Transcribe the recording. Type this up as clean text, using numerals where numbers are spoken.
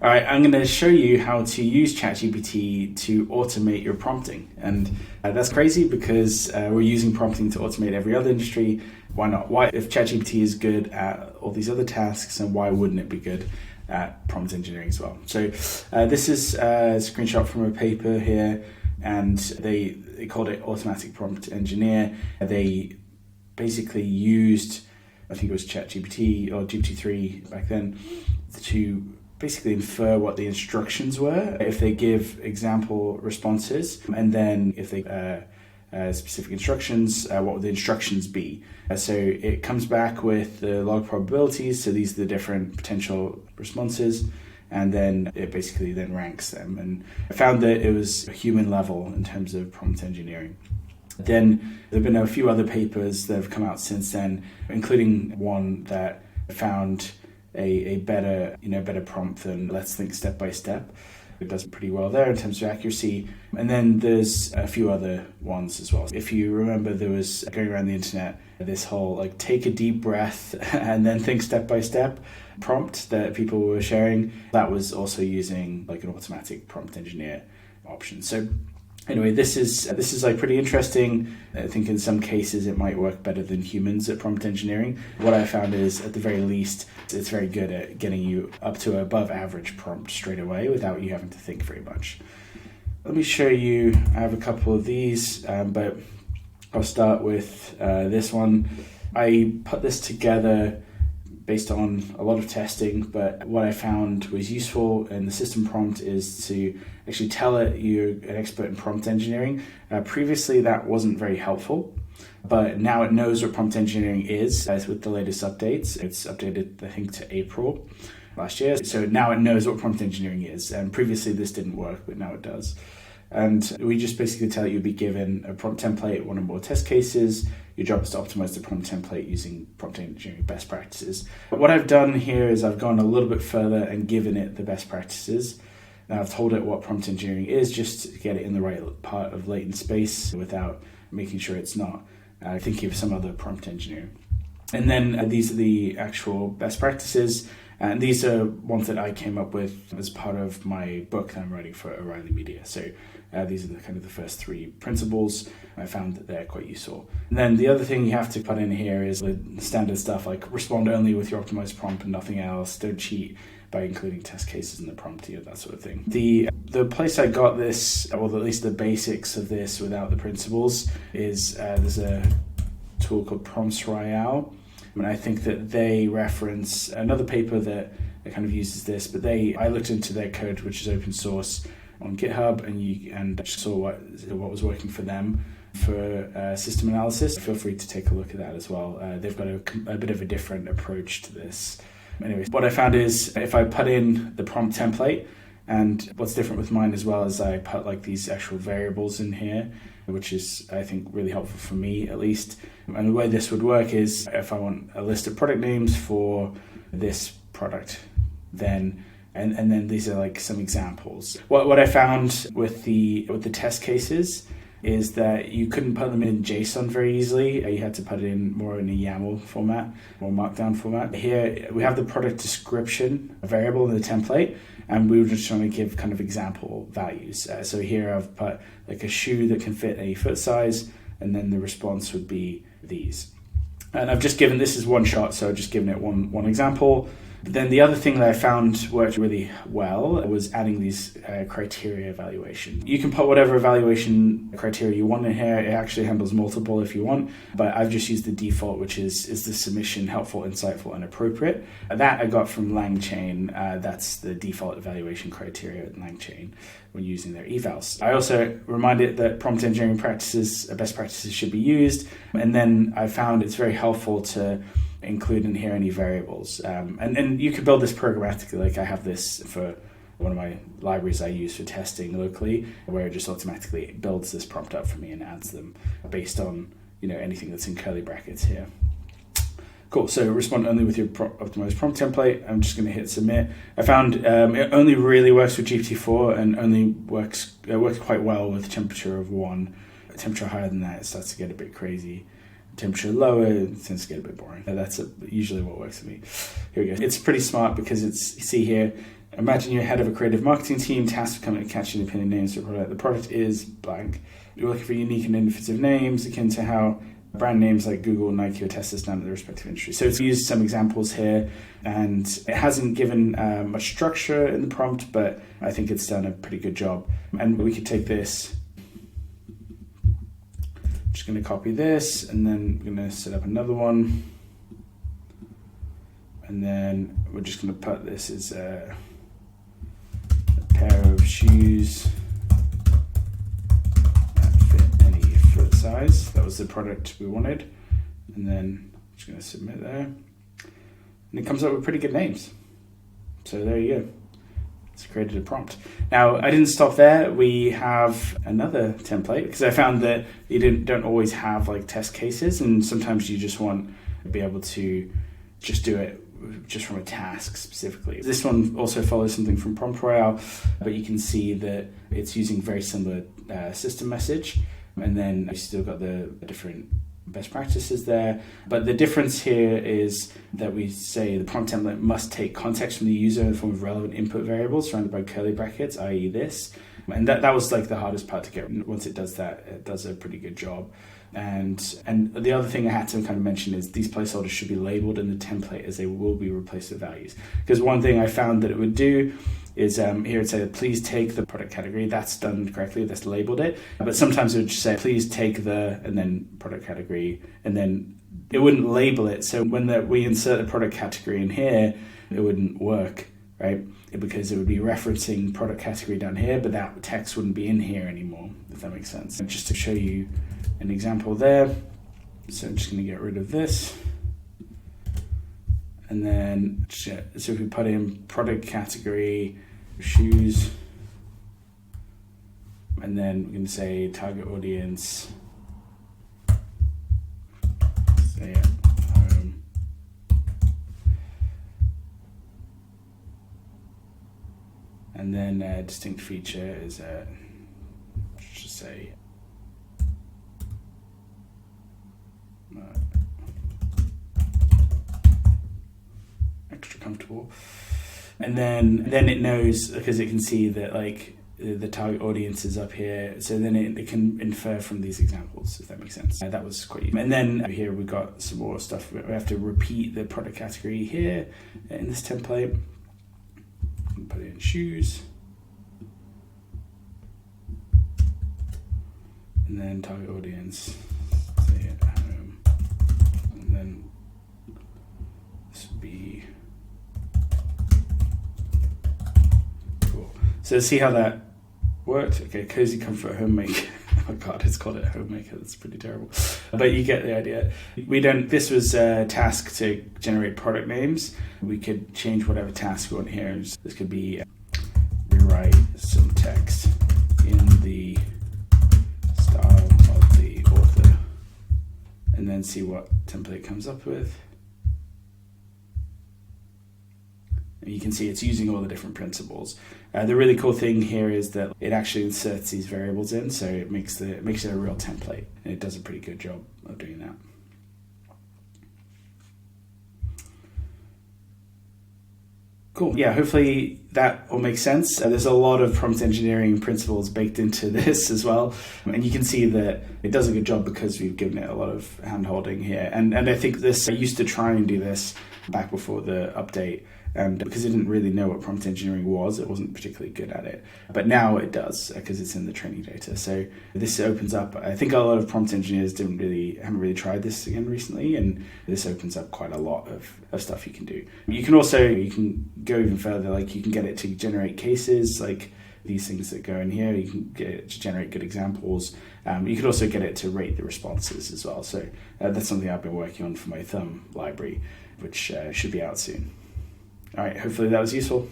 All right, I'm going to show you how to use ChatGPT to automate your prompting. And that's crazy because we're using prompting to automate every other industry. Why not? Why, if ChatGPT is good at all these other tasks, and why wouldn't it be good at prompt engineering as well? So this is a screenshot from a paper here, and they called it Automatic Prompt Engineer. They basically used, I think it was ChatGPT or GPT-3 back then, to basically infer what the instructions were if they give example responses, and then if they specific instructions, what would the instructions be? So it comes back with the log probabilities, so these are the different potential responses, and then it basically then ranks them. And I found that it was a human level in terms of prompt engineering. Then there have been a few other papers that have come out since then, including one that found a better prompt than Let's Think Step by Step. It does pretty well there in terms of accuracy. And then there's a few other ones as well. If you remember, there was going around the internet this whole take a deep breath and then think step by step prompt that people were sharing. That was also using an automatic prompt engineer option. So anyway, this is pretty interesting. I think in some cases it might work better than humans at prompt engineering. What I found is, at the very least, it's very good at getting you up to above average prompt straight away without you having to think very much. Let me show you, I have a couple of these, but I'll start with this one. I put this together based on a lot of testing, but what I found was useful in the system prompt is to actually tell it you're an expert in prompt engineering. Previously, that wasn't very helpful, but now it knows what prompt engineering is with the latest updates. It's updated, I think, to April last year. So now it knows what prompt engineering is, and previously this didn't work, but now it does. And we just basically tell it you'll be given a prompt template, one or more test cases. Your job is to optimize the prompt template using prompt engineering best practices. But what I've done here is I've gone a little bit further and given it the best practices. Now I've told it what prompt engineering is, just to get it in the right part of latent space without making sure it's not thinking of some other prompt engineering. And then these are the actual best practices. And these are ones that I came up with as part of my book that I'm writing for O'Reilly Media. So these are the first three principles. I found that they're quite useful. And then the other thing you have to put in here is the standard stuff like respond only with your optimized prompt and nothing else. Don't cheat by including test cases in the prompt, that sort of thing. The place I got this, or at least the basics of this without the principles, is there's a tool called Prompts Royale. And I think that they reference another paper that kind of uses this, but I looked into their code, which is open source on GitHub, and saw what was working for them for system analysis. Feel free to take a look at that as well. They've got a bit of a different approach to this. Anyways, what I found is if I put in the prompt template, and what's different with mine as well is I put these actual variables in here, which is, I think, really helpful for me at least. And the way this would work is if I want a list of product names for this product, then and then these are some examples. What I found with the test cases is that you couldn't put them in JSON very easily. You had to put it in more in a YAML format or Markdown format. Here we have the product description variable in the template, and we were just trying to give kind of example values. So here I've put a shoe that can fit any foot size, and then the response would be these. And I've just given, this is one shot, so I've just given it one example. But then the other thing that I found worked really well was adding these criteria evaluation. You can put whatever evaluation criteria you want in here. It actually handles multiple if you want, but I've just used the default, which is the submission helpful, insightful, and appropriate. That I got from LangChain. That's the default evaluation criteria at LangChain when using their evals. I also reminded that prompt engineering practices, best practices should be used. And then I found it's very helpful to include in here any variables. And you could build this programmatically. I have this for one of my libraries I use for testing locally, where it just automatically builds this prompt up for me and adds them based on anything that's in curly brackets here. Cool, so respond only with your optimized prompt template. I'm just going to hit submit. I found it only really works with GPT-4 and only works quite well with temperature of 1. Temperature higher than that, it starts to get a bit crazy. Temperature lower, it tends to get a bit boring. That's usually what works for me. Here we go. It's pretty smart because you see here, Imagine you're head of a creative marketing team, tasked with coming up with catchy and appealing names for a product. The product is blank. You're looking for unique and innovative names akin to how brand names like Google, Nike, or Tesla stand in their respective industries. So it's used some examples here, and it hasn't given much structure in the prompt, but I think it's done a pretty good job. And we could take this, just going to copy this, and then we're going to set up another one. And then we're just going to put this as a pair of shoes that fit any foot size. That was the product we wanted. And then I'm just going to submit there. And it comes up with pretty good names. So there you go. It's created a prompt. Now, I didn't stop there. We have another template because I found that you don't always have like test cases, and sometimes you just want to be able to just do it just from a task specifically. This one also follows something from Prompt Royale, but you can see that it's using very similar system message, and then you still got the different best practices there. But the difference here is that we say the prompt template must take context from the user in the form of relevant input variables surrounded by curly brackets, i.e. this. And that was like the hardest part to get. Once it does that, it does a pretty good job. And the other thing I had to kind of mention is these placeholders should be labeled in the template as they will be replaced with values. Because one thing I found that it would do is here it said, please take the product category. That's done correctly, that's labeled it. But sometimes it would just say, please take the, and then product category, and then it wouldn't label it. So when we insert the product category in here, it wouldn't work, right? Because it would be referencing product category down here, but that text wouldn't be in here anymore, if that makes sense. And just to show you an example there. So I'm just going to get rid of this. And then, so if we put in product category, shoes, and then we're going to say target audience, say home. And then a distinct feature is, just say, extra comfortable, and then it knows because it can see that like the target audience is up here, so then it can infer from these examples, if that makes sense. That was quite easy. And then here we've got some more stuff. We have to repeat the product category here in this template. Put it in shoes, and then target audience, say at home, and then this would be cool. So see how that worked? Okay, cozy comfort homemaker. Oh god, it's called it homemaker. That's pretty terrible. But you get the idea. This was a task to generate product names. We could change whatever task we want here. This could be rewrite some text in the style of the author, and then see what template comes up with. And you can see it's using all the different principles. The really cool thing here is that it actually inserts these variables in, so it makes it a real template, and it does a pretty good job of doing that. Cool. Yeah, hopefully that all makes sense. There's a lot of prompt engineering principles baked into this as well. And you can see that it does a good job because we've given it a lot of hand-holding here. And I think I used to try and do this back before the update. And because it didn't really know what prompt engineering was, it wasn't particularly good at it. But now it does, because it's in the training data. So this opens up, I think a lot of prompt engineers haven't really tried this again recently, and this opens up quite a lot of stuff you can do. You can go even further, like you can get it to generate cases, like these things that go in here. You can get it to generate good examples. You could also get it to rate the responses as well. So that's something I've been working on for my Thumb library, which should be out soon. All right, hopefully that was useful.